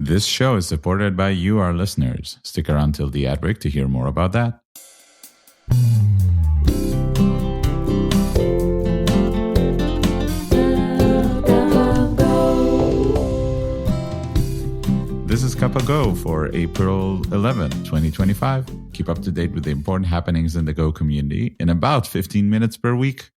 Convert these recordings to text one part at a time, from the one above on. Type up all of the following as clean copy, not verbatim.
This show is supported by you, our listeners. Stick around till the ad break to hear more about that. This is Kappa Go for April 11, 2025. Keep up to date with the important happenings in the Go community in about 15 minutes per week,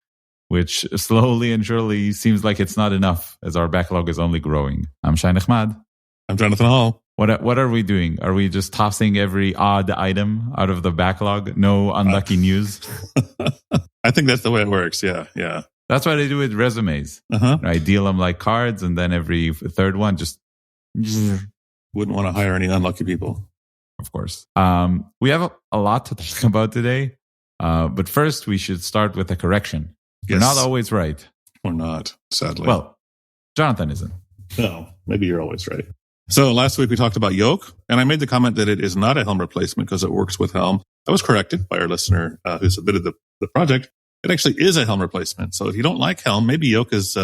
which slowly and surely seems like it's not enough as our backlog is only growing. I'm Shai Nechmad. I'm Jonathan Hall. What are we doing? Are we just tossing every odd item out of the backlog? No unlucky news? I think that's the way it works. Yeah. That's what I do with resumes. I deal them like cards, and then every third one just... Wouldn't want to hire any unlucky people. Of course. We have a lot to talk about today. But first, we should start with a correction. Yes. We're not always right. We're not, sadly. Well, Jonathan isn't. No, maybe you're always right. So last week we talked about Yoke, and I made the comment that it is not a Helm replacement because it works with Helm. I was corrected by our listener who submitted the project. It actually is a Helm replacement. So if you don't like Helm, maybe Yoke is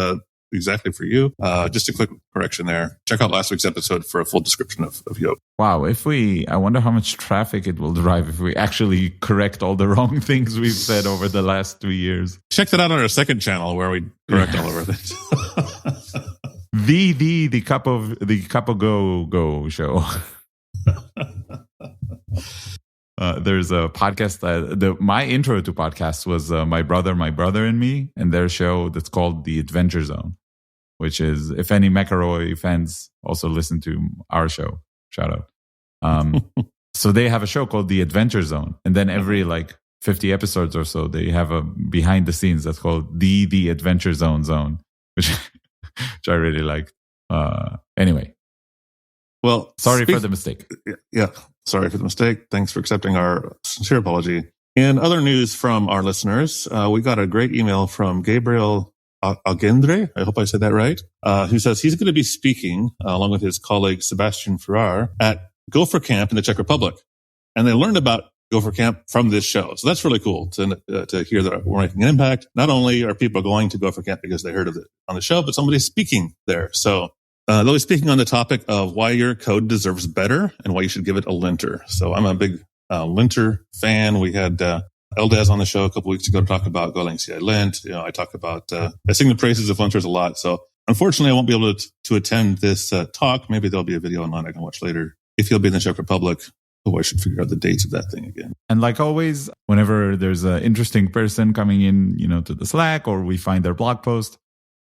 exactly for you. Just a quick correction there. Check out last week's episode for a full description of Yoke. Wow. I wonder how much traffic it will drive if we actually correct all the wrong things we've said over the last 2 years. Check that out on our second channel where we correct all of our things. The Cup of Go show. There's a podcast my intro to podcasts was my brother and me, and their show that's called The Adventure Zone, which is, if any McElroy fans also listen to our show, shout out. So they have a show called The Adventure Zone, and then every 50 episodes or so, they have a behind the scenes that's called the Adventure Zone, which I really liked. Anyway. Well, sorry for the mistake. Yeah, sorry for the mistake. Thanks for accepting our sincere apology. In other news from our listeners, we got a great email from Gabriel Algendre, I hope I said that right, who says he's going to be speaking, along with his colleague Sebastian Ferrar, at Gopher Camp in the Czech Republic. And they learned about Gopher Camp from this show. So that's really cool to hear that we're making an impact. Not only are people going to Gopher Camp because they heard of it on the show, but somebody's speaking there. So they'll be speaking on the topic of why your code deserves better and why you should give it a linter. So I'm a big linter fan. We had Eldaz on the show a couple weeks ago to talk about Golang CI lint. I talk about, I sing the praises of linters a lot. So unfortunately, I won't be able to attend this talk. Maybe there'll be a video online I can watch later. If you'll be in the Czech Republic, I should figure out the dates of that thing again. And like always, whenever there's an interesting person coming in, to the Slack, or we find their blog post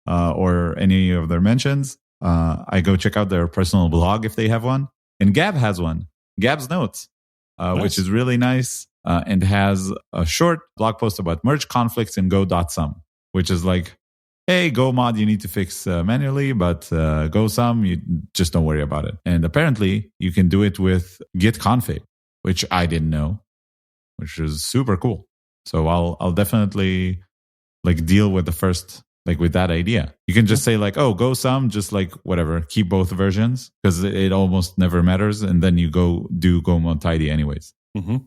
or any of their mentions, I go check out their personal blog if they have one. And Gab has one, Gab's Notes, nice. Which is really nice and has a short blog post about merge conflicts in go.sum, which is like, hey, Go mod you need to fix manually, but Go sum, you just don't worry about it. And apparently you can do it with git config, which I didn't know, which is super cool. So I'll definitely deal with the first, with that idea. You can just say Go sum, just whatever, keep both versions because it almost never matters. And then you go do Go mod tidy anyways. Mm-hmm.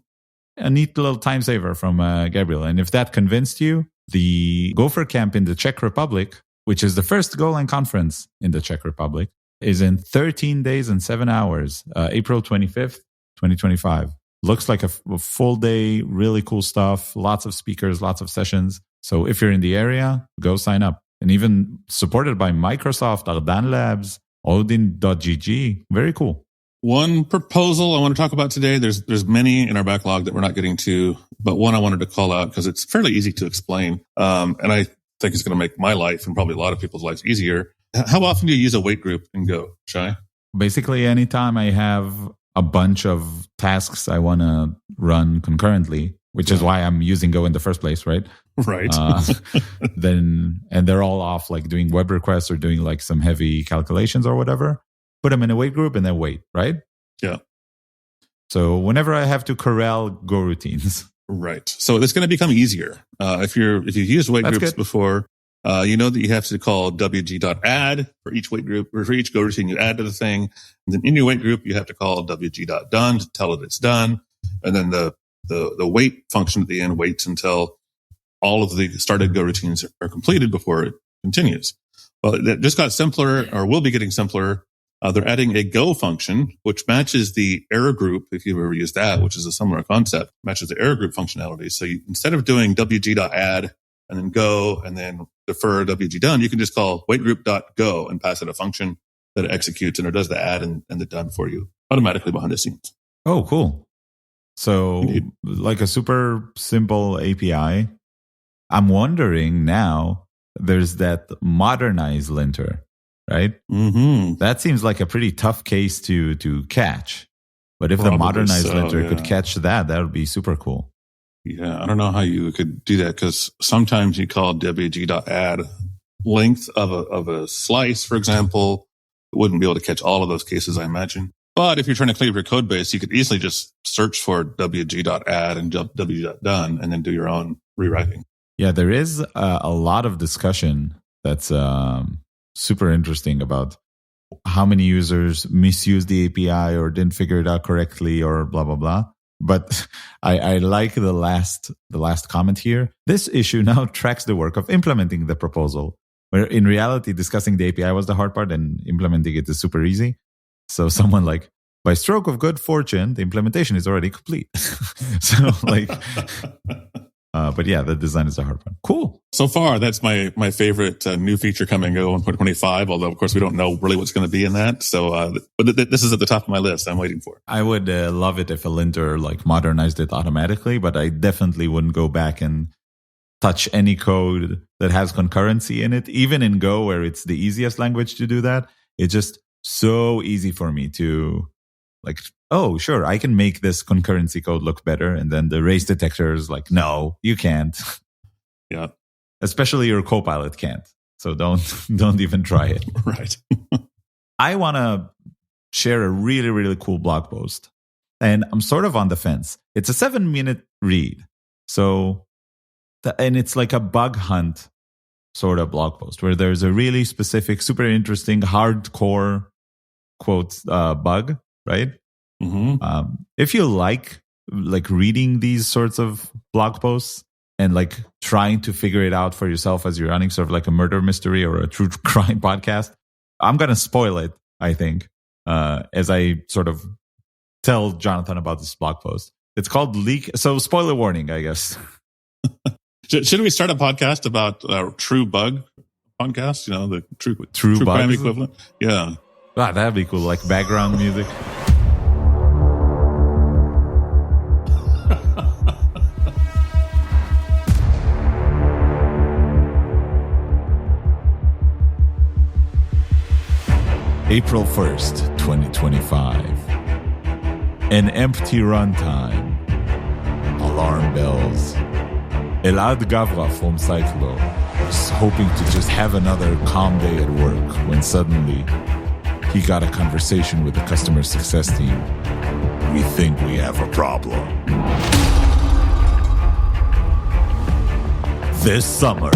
A neat little time saver from Gabriel. And if that convinced you, the Gopher Camp in the Czech Republic, which is the first Golang conference in the Czech Republic, is in 13 days and 7 hours, April 25th, 2025. Looks like a full day, really cool stuff, lots of speakers, lots of sessions. So if you're in the area, go sign up. And even supported by Microsoft, Ardan Labs, Odin.gg. Very cool. One proposal I want to talk about today, there's many in our backlog that we're not getting to, but one I wanted to call out because it's fairly easy to explain. And I think it's going to make my life and probably a lot of people's lives easier. How often do you use a wait group in Go, Shai? Basically, anytime I have a bunch of tasks I want to run concurrently, which is why I'm using Go in the first place, right? Right. And they're all off doing web requests or doing some heavy calculations or whatever. Put them in a wait group and then wait, right? Yeah. So whenever I have to corral Go routines. Right. So it's going to become easier. If you've used wait groups before, you know that you have to call wg.add for each wait group or for each Go routine you add to the thing. And then in your wait group, you have to call wg.done to tell it it's done. And then the wait function at the end waits until all of the started Go routines are completed before it continues. Well, that just got simpler or will be getting simpler They're adding a go function, which matches the error group, if you've ever used that, which is a similar concept, matches the error group functionality. So instead of doing wg.add and then go and then defer wg done, you can just call waitgroup.go and pass it a function that it executes and it does the add and the done for you automatically behind the scenes. Oh, cool. So Indeed. like a super simple API. I'm wondering now, there's that modernize linter, right? Mm-hmm. That seems like a pretty tough case to catch. But if the modernize linter could catch that would be super cool. Yeah, I don't know how you could do that because sometimes you call wg.add length of a slice, for example. It wouldn't be able to catch all of those cases, I imagine. But if you're trying to clean up your code base, you could easily just search for wg.add and wg.done and then do your own rewriting. Yeah, there is a lot of discussion that's super interesting about how many users misuse the API or didn't figure it out correctly or blah, blah, blah. But I like the last comment here. This issue now tracks the work of implementing the proposal, where in reality, discussing the API was the hard part and implementing it is super easy. So someone like, by stroke of good fortune, the implementation is already complete. So like, but yeah, the design is the hard part. Cool. So far, that's my favorite new feature coming Go 1.25, although of course we don't know really what's going to be in that. So, but this is at the top of my list. I'm waiting for it. I would love it if a linter like modernized it automatically, but I definitely wouldn't go back and touch any code that has concurrency in it. Even in Go, where it's the easiest language to do that, it's just so easy for me to like, oh, sure, I can make this concurrency code look better. And then the race detector is like, no, you can't. Yeah. Especially your Copilot can't. So don't even try it. Right. I want to share a really, really cool blog post. And I'm sort of on the fence. It's a 7-minute read. So, and it's like a bug hunt sort of blog post where there's a really specific, super interesting, hardcore quote bug, right? Mm-hmm. If you like reading these sorts of blog posts and like trying to figure it out for yourself as you're running sort of like a murder mystery or a true crime podcast, I'm going to spoil it, I think, as I sort of tell Jonathan about this blog post. It's called Leak. So spoiler warning, I guess. Should we start a podcast about true bug podcast? You know, the true crime equivalent? Yeah. Wow, that'd be cool. Like background music. April 1st, 2025. An empty runtime. Alarm bells. Elad Gavra from Cyclo was hoping to just have another calm day at work when suddenly he got a conversation with the customer success team. We think we have a problem. This summer.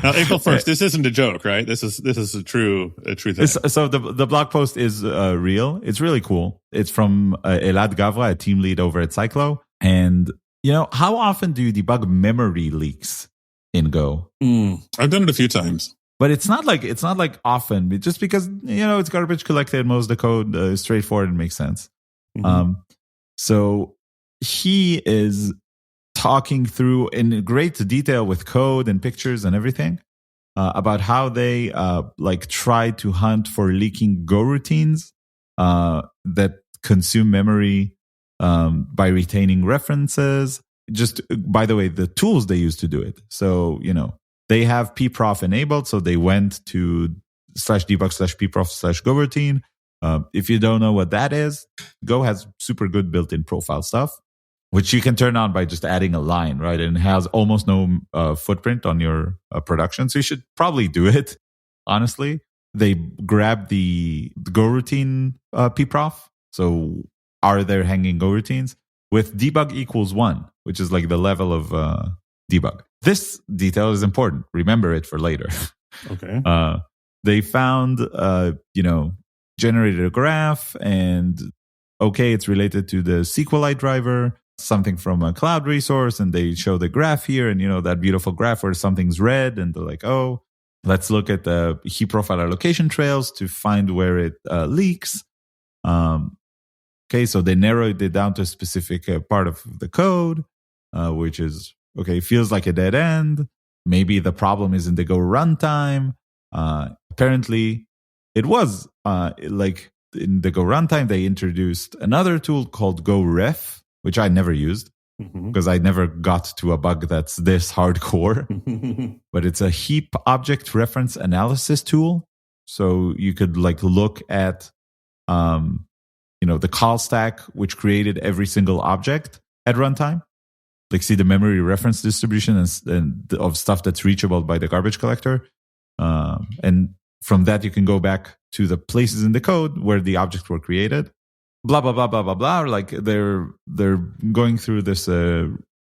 Now, April 1st, this isn't a joke, right? This is a true thing. So the blog post is real. It's really cool. It's from Elad Gavra, a team lead over at Cyclo. And, you know, how often do you debug memory leaks in Go? I've done it a few times. But it's not like often, just because, you know, it's garbage collected. Most of the code is straightforward and makes sense. Mm-hmm. So he is talking through in great detail with code and pictures and everything about how they try to hunt for leaking Go routines that consume memory by retaining references. Just by the way, the tools they use to do it. So, you know, they have pprof enabled, so they went to /debug/pprof/Go routine. If you don't know what that is, Go has super good built-in profile stuff, which you can turn on by just adding a line, right? And it has almost no footprint on your production. So you should probably do it, honestly. They grab the Go routine pprof. So are there hanging Go routines? With debug equals 1, which is like the level of debug. This detail is important. Remember it for later. Okay. They found, generated a graph and, okay, it's related to the SQLite driver. something from a cloud resource, and they show the graph here, and that beautiful graph where something's red, and they're like, oh, let's look at the heap profile allocation trails to find where it leaks. Okay, so they narrowed it down to a specific part of the code, which is, okay, feels like a dead end. Maybe the problem is in the Go runtime. Apparently, it was like in the Go runtime, they introduced another tool called Go Ref, which I never used because I never got to a bug that's this hardcore. But it's a heap object reference analysis tool. So you could like look at the call stack, which created every single object at runtime. Like see the memory reference distribution and of stuff that's reachable by the garbage collector. And from that, you can go back to the places in the code where the objects were created. Blah, blah, blah, blah, blah, blah. Like they're going through this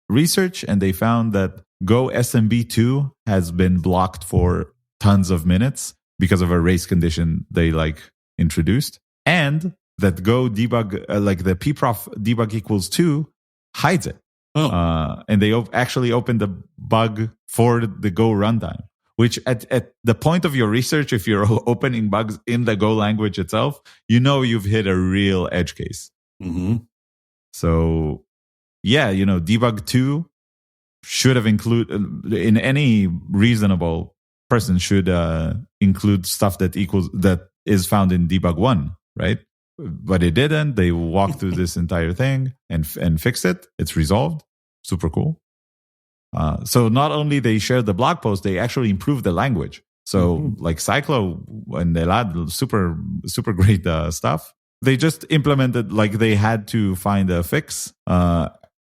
research, and they found that Go SMB2 has been blocked for tons of minutes because of a race condition they introduced. And that Go debug, like the pprof debug equals 2 hides it. Oh. And they actually opened the bug for the Go runtime, which at the point of your research, if you're opening bugs in the Go language itself, you've hit a real edge case. Mm-hmm. So, yeah, debug 2 should have in any reasonable person should include stuff that is found in debug 1, right? But it didn't. They walked through this entire thing and fixed it. It's resolved. Super cool. So not only they shared the blog post, they actually improved the language. So like Cyclo and Elad, super, super great stuff. They just implemented, they had to find a fix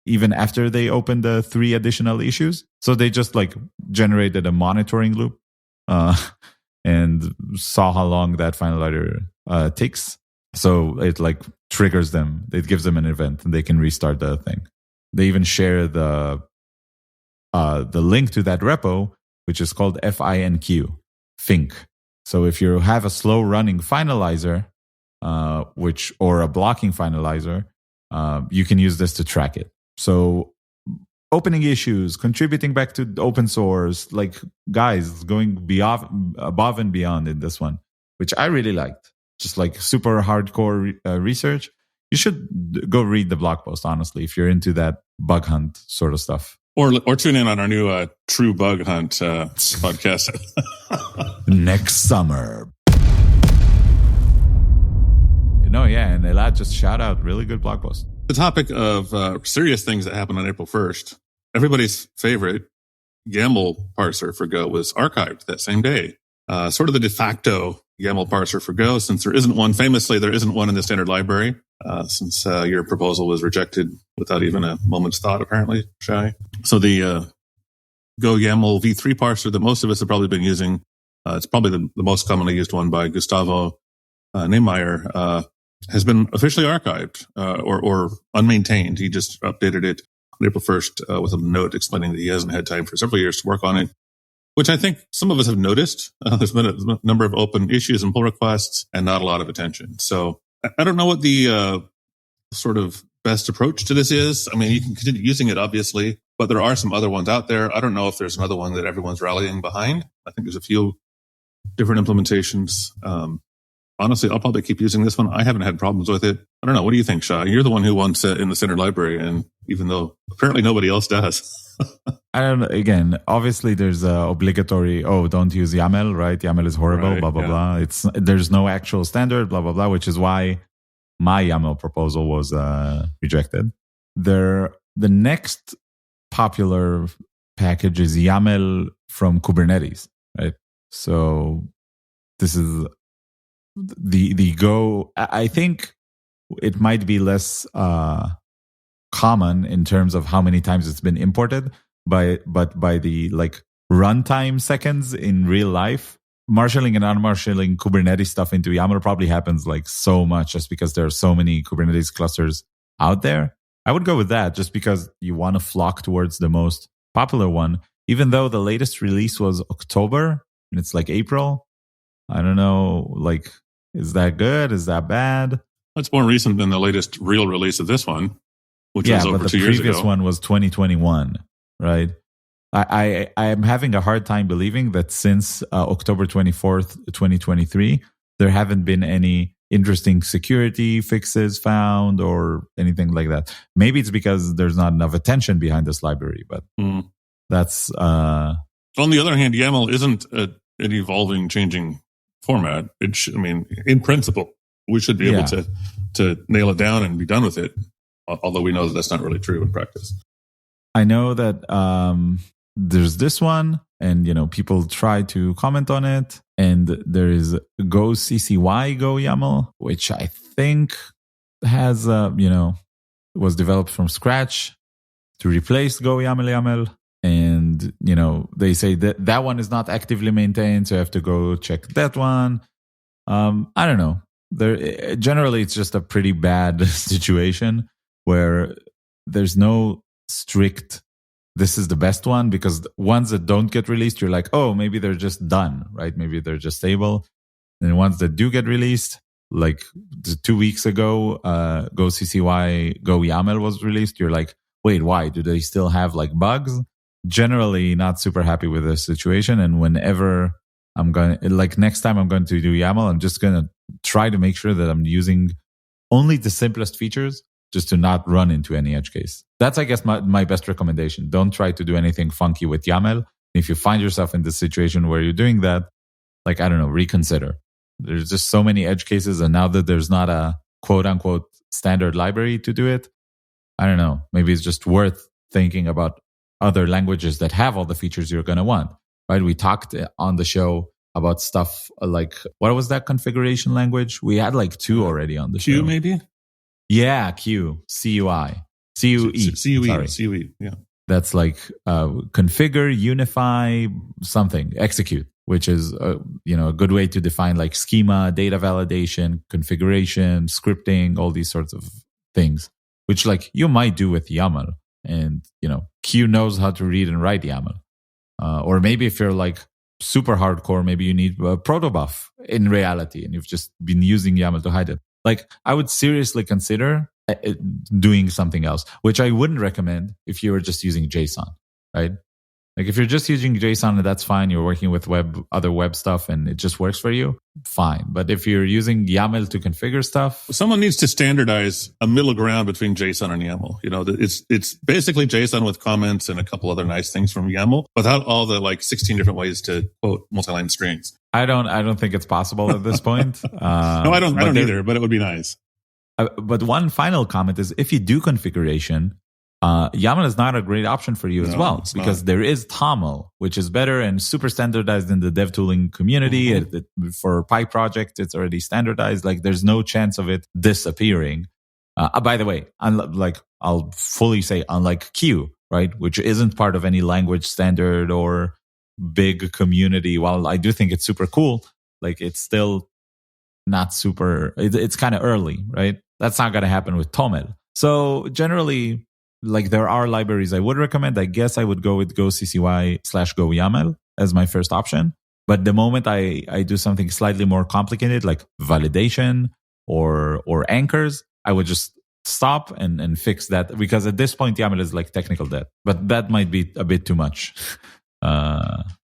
even after they opened the 3 additional issues. So they just generated a monitoring loop and saw how long that finalizer takes. So it triggers them. It gives them an event, and they can restart the thing. They even share the link to that repo, which is called FINQ. So if you have a slow running finalizer, or a blocking finalizer, you can use this to track it. So opening issues, contributing back to open source, guys going above and beyond in this one, which I really liked. Just super hardcore research. You should go read the blog post, honestly, if you're into that bug hunt sort of stuff. Or tune in on our new True Bug Hunt podcast. Next summer. And Elad, just shout out, really good blog post. The topic of serious things that happened on April 1st, everybody's favorite YAML parser for Go was archived that same day. Sort of the de facto YAML parser for Go, since there isn't one. Famously, there isn't one in the standard library, since your proposal was rejected without even a moment's thought, apparently, Shai. So the Go YAML v3 parser that most of us have probably been using, it's probably the most commonly used one by Gustavo Nehmeyer, has been officially archived or unmaintained. He just updated it on April 1st with a note explaining that he hasn't had time for several years to work on it, which I think some of us have noticed. There's been a number of open issues and pull requests and not a lot of attention. So I don't know what the sort of best approach to this is. I mean, you can continue using it, obviously, but there are some other ones out there. I don't know if there's another one that everyone's rallying behind. I think there's a few different implementations. Honestly, I'll probably keep using this one. I haven't had problems with it. I don't know. What do you think, Shai? You're the one who wants it in the standard library, and even though apparently nobody else does. I don't know. Again, obviously there's a obligatory, don't use YAML, right? YAML is horrible, right, blah, blah, blah. There's no actual standard, blah, blah, blah, which is why my YAML proposal was rejected. The next popular package is YAML from Kubernetes, right? So this is the Go. I think it might be less common in terms of how many times it's been imported, but by the runtime seconds in real life, marshalling and unmarshalling Kubernetes stuff into YAML probably happens so much just because there are so many Kubernetes clusters out there. I would go with that just because you want to flock towards the most popular one, even though the latest release was October and it's April. I don't know, is that good? Is that bad? It's more recent than the latest real release of this one. which was over 2 years ago. The previous one was 2021, right? I am having a hard time believing that since October 24th, 2023, there haven't been any interesting security fixes found or anything like that. Maybe it's because there's not enough attention behind this library, but that's... On the other hand, YAML isn't an evolving, changing format. In principle, we should be able to nail it down and be done with it, although we know that that's not really true in practice. I know that there's this one, and people try to comment on it, and there is Go CCY Go YAML, which I think has was developed from scratch to replace Go YAML, and they say that one is not actively maintained, so you have to go check that one. I don't know. Generally, it's just a pretty bad situation where there's no strict, this is the best one, because the ones that don't get released, you're like, oh, maybe they're just done, right? Maybe they're just stable. And ones that do get released, like 2 weeks ago, Go CCY Go YAML was released. You're like, wait, why? Do they still have like bugs? Generally not super happy with the situation. And whenever next time I'm going to do YAML, I'm just going to try to make sure that I'm using only the simplest features, just to not run into any edge case. That's, I guess, my best recommendation. Don't try to do anything funky with YAML. If you find yourself in this situation where you're doing that, reconsider. There's just so many edge cases, and now that there's not a quote-unquote standard library to do it, I don't know. Maybe it's just worth thinking about other languages that have all the features you're going to want, right? We talked on the show about stuff like, what was that configuration language? We had like 2 already on the show. Q, maybe? Yeah, Q, CUI. CUE. Yeah. That's like configure, unify, something, execute, which is a good way to define like schema, data validation, configuration, scripting, all these sorts of things, which like you might do with YAML. And, Q knows how to read and write YAML. Or maybe if you're like super hardcore, maybe you need a protobuf in reality, and you've just been using YAML to hide it. Like, I would seriously consider doing something else, which I wouldn't recommend if you were just using JSON, right? Like, if you're just using JSON and that's fine, you're working with other web stuff and it just works for you, fine. But if you're using YAML to configure stuff... Someone needs to standardize a middle ground between JSON and YAML. It's basically JSON with comments and a couple other nice things from YAML without all the 16 different ways to quote multi-line strings. I don't think it's possible at this point. No, I don't either, but it would be nice. But one final comment is, if you do configuration, YAML is not a great option for you as well, because there is TOML, which is better and super standardized in the dev tooling community. Mm-hmm. For Pi project, it's already standardized. Like, there's no chance of it disappearing. By the way, I'll fully say, unlike Q, right, which isn't part of any language standard or big community, while I do think it's super cool, like, it's still not super, it's kind of early, right? That's not going to happen with TOML. So generally, like, there are libraries I would recommend. I guess I would go with Go CCY/Go YAML as my first option. But the moment I do something slightly more complicated, like validation or anchors, I would just stop and fix that, because at this point YAML is like technical debt. But that might be a bit too much.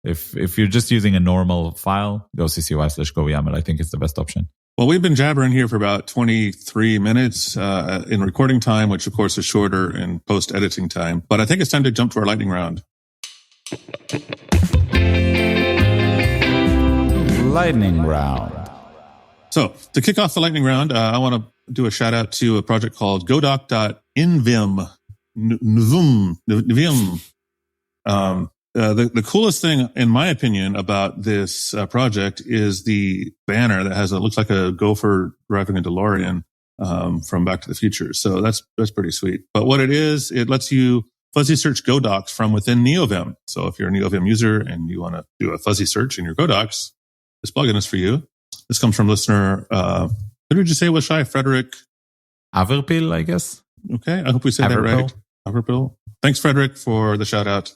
If you're just using a normal file, Go CCY/Go YAML, I think it's the best option. Well, we've been jabbering here for about 23 minutes in recording time, which of course is shorter in post-editing time. But I think it's time to jump to our lightning round. Lightning round. So to kick off the lightning round, I want to do a shout out to a project called godoc.nvim. The coolest thing, in my opinion, about this project is the banner that looks like a gopher driving a DeLorean from Back to the Future. So that's pretty sweet. But what it is, it lets you fuzzy search GoDocs from within NeoVim. So if you're a NeoVim user and you want to do a fuzzy search in your GoDocs, this plugin is for you. This comes from listener, who did you say was Shai? Frederick Averpil, I guess. Okay, I hope we said that right. Averpil. Thanks, Frederick, for the shout out,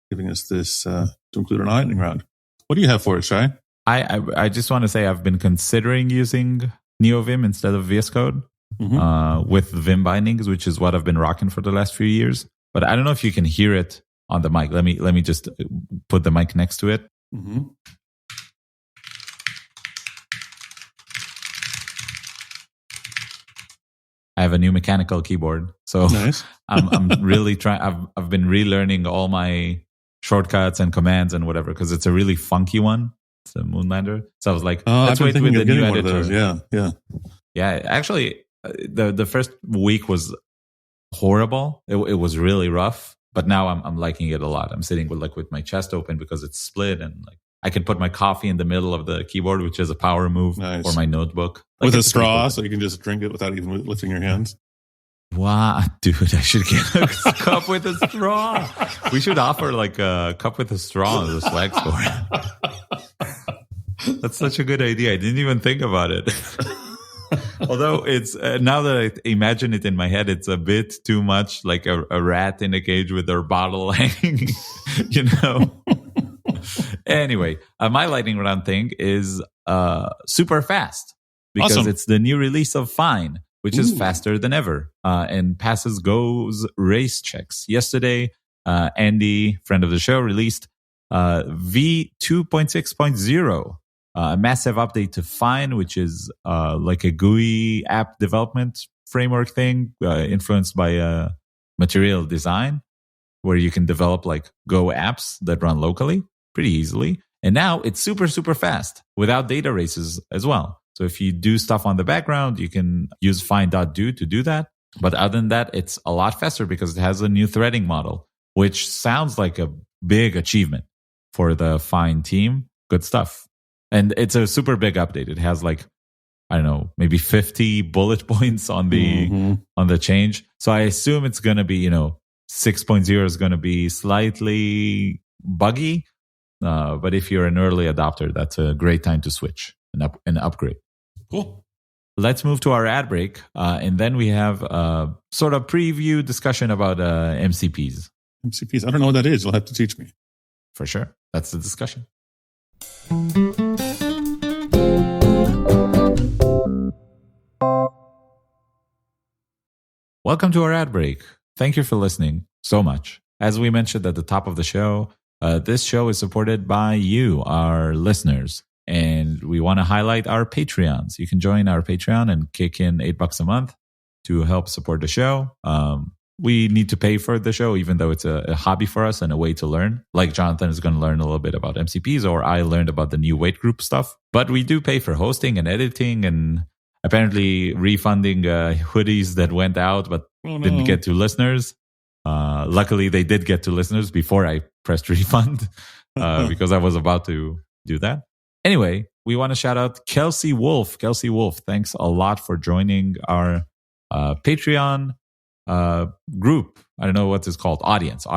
giving us this to include in our lightning round. What do you have for us, Shai? I just want to say I've been considering using NeoVim instead of VS Code. with Vim bindings, which is what I've been rocking for the last few years. But I don't know if you can hear it on the mic. Let me just put the mic next to it. Mm-hmm. I have a new mechanical keyboard, so nice. I'm really trying. I've been relearning all my shortcuts and commands and whatever because it's a really funky one. It's a Moonlander, so I was like, let's wait with the new editor. Yeah. Actually, the first week was horrible. It was really rough, but now I'm liking it a lot. I'm sitting with my chest open because it's split, and like I can put my coffee in the middle of the keyboard, which is a power move, or my notebook. With a straw, so you can just drink it without even lifting your hands. Wow, dude, I should get a cup with a straw. We should offer like a cup with a straw on the Slack store. That's such a good idea. I didn't even think about it. Although it's now that I imagine it in my head, it's a bit too much like a rat in a cage with their bottle hanging, Anyway, my lightning round thing is super fast because it's the new release of Fine, which is faster than ever and passes Go's race checks. Yesterday, Andy, friend of the show, released V2.6.0, a massive update to Fine, which is like a GUI app development framework thing influenced by material design, where you can develop like Go apps that run locally pretty easily. And now it's super, super fast without data races as well. So if you do stuff on the background, you can use fine.do to do that. But other than that, it's a lot faster because it has a new threading model, which sounds like a big achievement for the Fine team. Good stuff. And it's a super big update. It has like, I don't know, maybe 50 bullet points on the change. So I assume it's going to be, 6.0 is going to be slightly buggy. But if you're an early adopter, that's a great time to switch and upgrade. Cool. Let's move to our ad break. And then we have a sort of preview discussion about MCPs. MCPs. I don't know what that is. You'll have to teach me. For sure. That's the discussion. Welcome to our ad break. Thank you for listening so much. As we mentioned at the top of the show, this show is supported by you, our listeners. And we want to highlight our Patreons. You can join our Patreon and kick in $8 a month to help support the show. We need to pay for the show, even though it's a hobby for us and a way to learn. Like Jonathan is going to learn a little bit about MCPs, or I learned about the new weight group stuff. But we do pay for hosting and editing and apparently refunding hoodies that went out but didn't get to listeners. Luckily, they did get to listeners before I pressed refund because I was about to do that. Anyway, we want to shout out Kelsey Wolf. Kelsey Wolf, thanks a lot for joining our Patreon group. I don't know what it's called. Audience.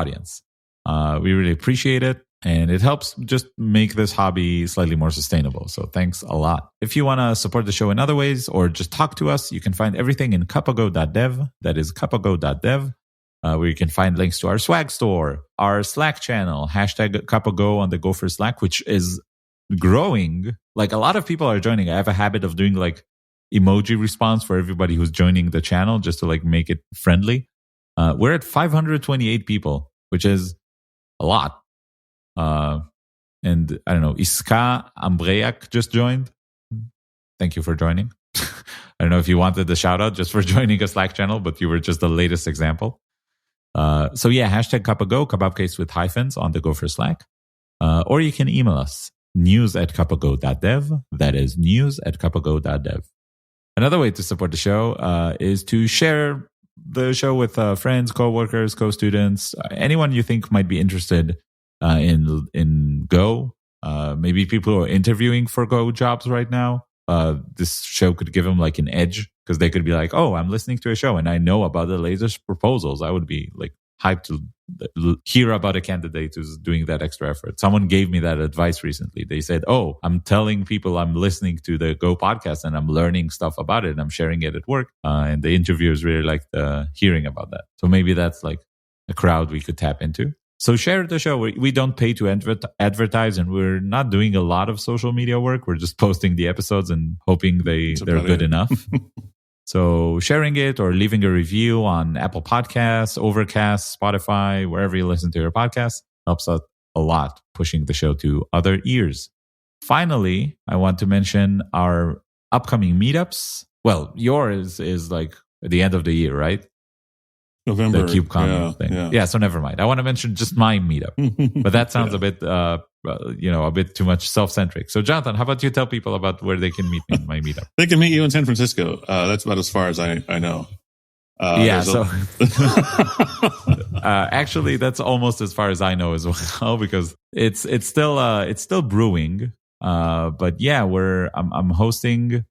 We really appreciate it. And it helps just make this hobby slightly more sustainable. So thanks a lot. If you want to support the show in other ways or just talk to us, you can find everything in cupago.dev. That is cupago.dev. Where you can find links to our swag store, our Slack channel, #cupago on the Gopher Slack, which is growing. Like a lot of people are joining. I have a habit of doing like emoji response for everybody who's joining the channel just to like make it friendly. We're at 528 people, which is a lot. And I don't know, Iska Ambreyak just joined. Thank you for joining. I don't know if you wanted the shout out just for joining a Slack channel, but you were just the latest example. So yeah, #Cupago, kebab case with hyphens on the Gopher Slack. Or you can email us, news@cupago.dev. That is news@cupago.dev. Another way to support the show is to share the show with friends, co-workers, co-students, anyone you think might be interested in Go. Maybe people who are interviewing for Go jobs right now. This show could give them like an edge because they could be like, oh, I'm listening to a show and I know about the latest proposals. I would be like hyped to hear about a candidate who's doing that extra effort. Someone gave me that advice recently. They said, oh, I'm telling people I'm listening to the Go podcast and I'm learning stuff about it and I'm sharing it at work. And the interviewers really liked hearing about that. So maybe that's like a crowd we could tap into. So share the show. We don't pay to advertise, and we're not doing a lot of social media work. We're just posting the episodes and hoping they're good enough. So sharing it or leaving a review on Apple Podcasts, Overcast, Spotify, wherever you listen to your podcast helps out a lot, pushing the show to other ears. Finally, I want to mention our upcoming meetups. Well, yours is like at the end of the year, right? November. The KubeCon thing. Yeah, so never mind. I want to mention just my meetup. But that sounds a bit, a bit too much self-centric. So Jonathan, how about you tell people about where they can meet me in my meetup? They can meet you in San Francisco. That's about as far as I know. Actually, that's almost as far as I know as well, because it's still brewing. But yeah, I'm hosting,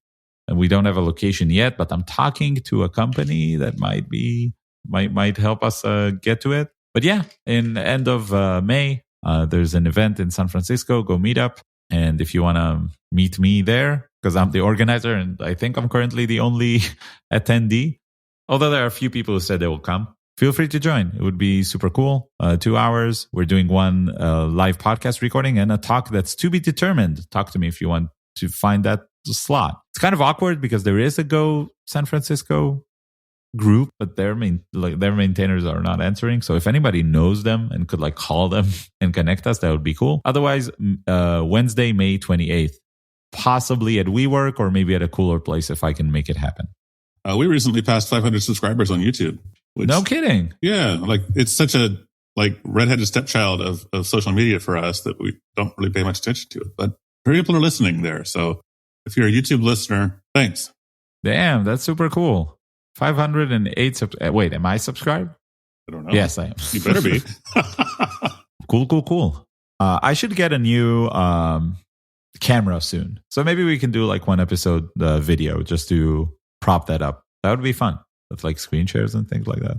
and we don't have a location yet, but I'm talking to a company that might help us get to it. But yeah, in the end of May, there's an event in San Francisco. Go meet up. And if you want to meet me there, because I'm the organizer and I think I'm currently the only attendee, although there are a few people who said they will come, feel free to join. It would be super cool. 2 hours. We're doing one live podcast recording and a talk that's to be determined. Talk to me if you want to find that slot. It's kind of awkward because there is a Go San Francisco group, but their maintainers are not answering. So if anybody knows them and could call them and connect us, that would be cool. Otherwise, Wednesday, May 28th, possibly at WeWork or maybe at a cooler place if I can make it happen. We recently passed 500 subscribers on YouTube. No kidding. Yeah, it's such a redheaded stepchild of social media for us that we don't really pay much attention to it. But people are listening there. So if you're a YouTube listener, thanks. Damn, that's super cool. 508 wait, am I subscribed? I don't know. Yes, I am. You better be. Cool. I should get a new camera soon. So maybe we can do one episode video just to prop that up. That would be fun. With screen shares and things like that.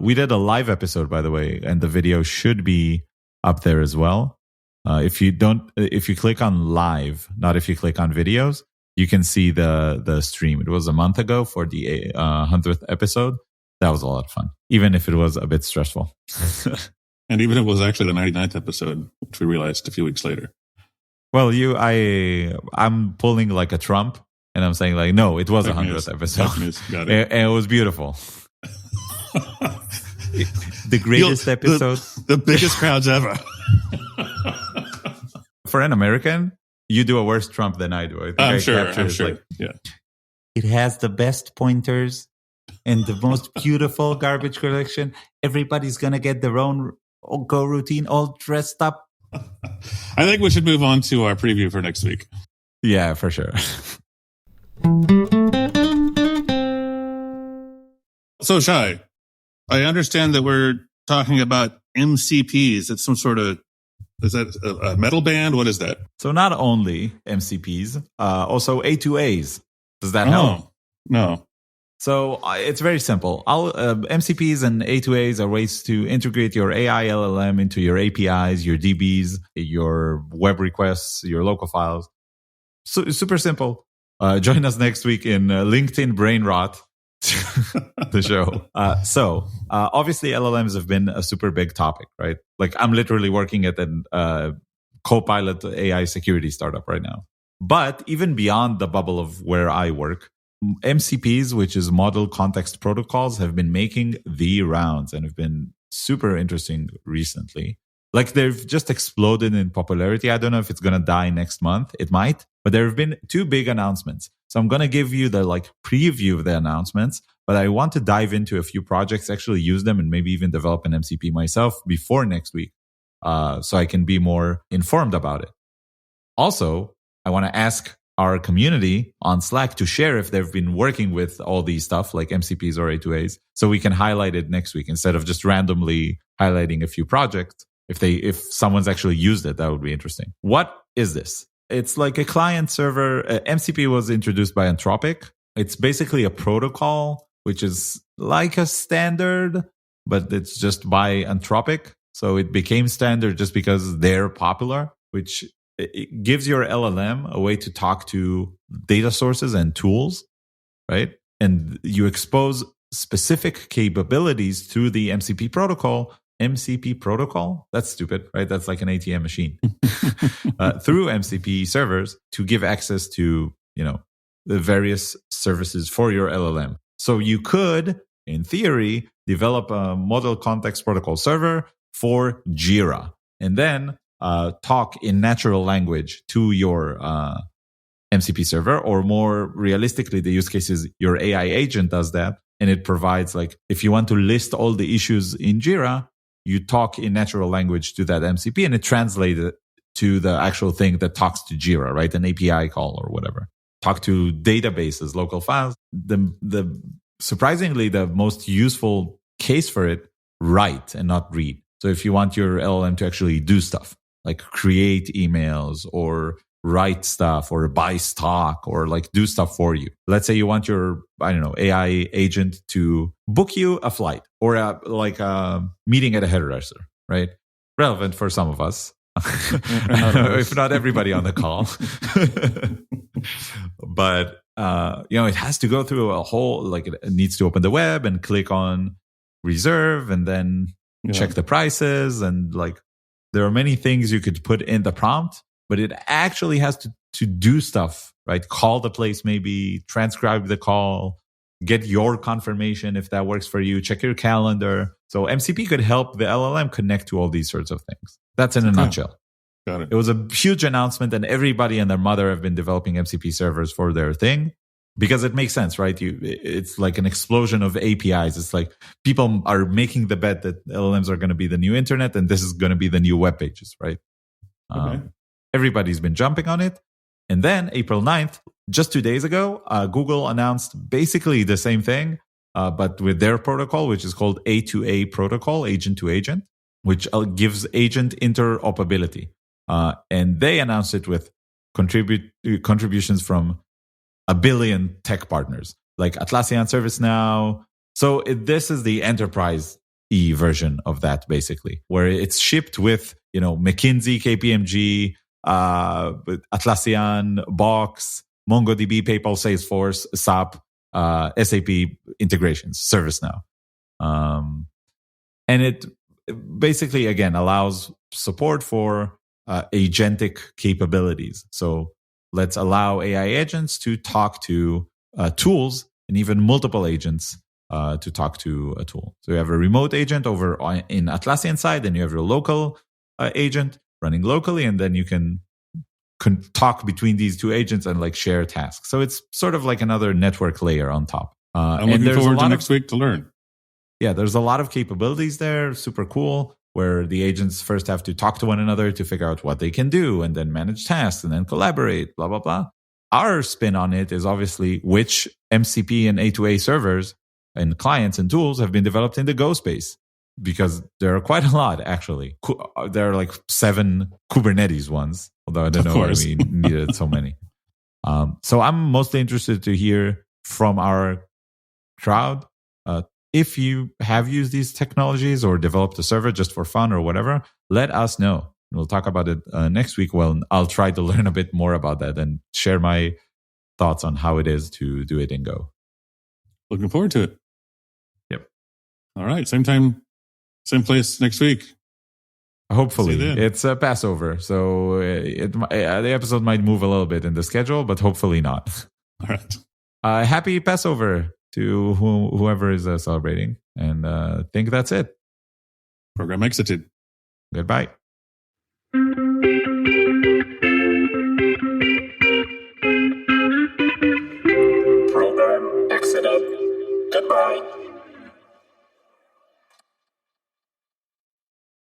We did a live episode, by the way, and the video should be up there as well. If you click on live, not if you click on videos, you can see the stream. It was a month ago for the 100th episode. That was a lot of fun, even if it was a bit stressful. And even if it was actually the 99th episode, which we realized a few weeks later. Well, I'm pulling a Trump, and I'm saying no, it was a 100th episode. Got it. And it was beautiful. The greatest episode. The biggest crowds ever. For an American, you do a worse Trump than I do. I'm sure. Yeah. It has the best pointers and the most beautiful garbage collection. Everybody's going to get their own Go routine all dressed up. I think we should move on to our preview for next week. Yeah, for sure. So, Shai, I understand that we're talking about MCPs. It's some sort of, is that a metal band? What is that? So not only MCPs, also A2As. Does that help? No. So it's very simple. MCPs and A2As are ways to integrate your AI LLM into your APIs, your DBs, your web requests, your local files. So it's super simple. Join us next week in LinkedIn Brain Rot, the show. Obviously LLMs have been a super big topic, right? I'm literally working at a Copilot AI security startup right now. But even beyond the bubble of where I work, MCPs, which is Model Context Protocols, have been making the rounds and have been super interesting recently. They've just exploded in popularity. I don't know if it's going to die next month. It might. But there have been 2 big announcements. So I'm going to give you the preview of the announcements, but I want to dive into a few projects, actually use them, and maybe even develop an MCP myself before next week, so I can be more informed about it. Also, I want to ask our community on Slack to share if they've been working with all these stuff like MCPs or A2As, so we can highlight it next week instead of just randomly highlighting a few projects. If someone's actually used it, that would be interesting. What is this? It's like a client server. MCP was introduced by Anthropic. It's basically a protocol, which is like a standard, but it's just by Anthropic. So it became standard just because they're popular, which it gives your LLM a way to talk to data sources and tools, right? And you expose specific capabilities through the MCP protocol. MCP protocol? That's stupid, right? That's like an ATM machine. Through MCP servers to give access to, the various services for your LLM. So you could, in theory, develop a model context protocol server for Jira, and then talk in natural language to your MCP server, or more realistically, the use case is your AI agent does that. And it provides, like, if you want to list all the issues in Jira, you talk in natural language to that MCP and it translates it to the actual thing that talks to Jira, right? An API call or whatever. Talk to databases, local files. The surprisingly, the most useful case for it, write and not read. So if you want your LLM to actually do stuff, like create emails or write stuff or buy stock or like do stuff for you. Let's say you want your, I don't know, AI agent to book you a flight or a meeting at a hairdresser, right? Relevant for some of us, if not everybody on the call. But, it has to go through a whole, like it needs to open the web and click on reserve and then check the prices. And like, there are many things you could put in the prompt, but it actually has to do stuff, right? Call the place, maybe transcribe the call, get your confirmation if that works for you, check your calendar. So MCP could help the LLM connect to all these sorts of things. That's in a nutshell. Got it. It was a huge announcement, and everybody and their mother have been developing MCP servers for their thing because it makes sense, right? It's like an explosion of APIs. It's like people are making the bet that LLMs are going to be the new internet, and this is going to be the new web pages, right? Okay. Everybody's been jumping on it. And then April 9th, just 2 days ago, Google announced basically the same thing, but with their protocol, which is called A2A protocol, agent to agent, which gives agent interoperability. And they announced it with contributions from 1 billion tech partners like Atlassian, ServiceNow. So this is the enterprise version of that, basically, where it's shipped with, McKinsey, KPMG, Atlassian, Box, MongoDB, PayPal, Salesforce, SAP, SAP integrations, ServiceNow. And it basically, again, allows support for agentic capabilities. So let's allow AI agents to talk to tools and even multiple agents to talk to a tool. So you have a remote agent over in Atlassian side, and you have your local agent running locally, and then you can talk between these two agents and like share tasks. So it's sort of like another network layer on top. I'm looking forward to next week to learn. Yeah, there's a lot of capabilities there, super cool, where the agents first have to talk to one another to figure out what they can do, and then manage tasks, and then collaborate, blah, blah, blah. Our spin on it is obviously which MCP and A2A servers and clients and tools have been developed in the Go space, because there are quite a lot, actually. There are like 7 Kubernetes ones, although I don't know why we needed so many. So I'm mostly interested to hear from our crowd. If you have used these technologies or developed a server just for fun or whatever, let us know. We'll talk about it next week. Well, I'll try to learn a bit more about that and share my thoughts on how it is to do it in Go. Looking forward to it. Yep. All right. Same time, same place next week. Hopefully. It's Passover, so the episode might move a little bit in the schedule, but hopefully not. All right. Happy Passover to whoever is celebrating. And I think that's it. Program exited. Goodbye.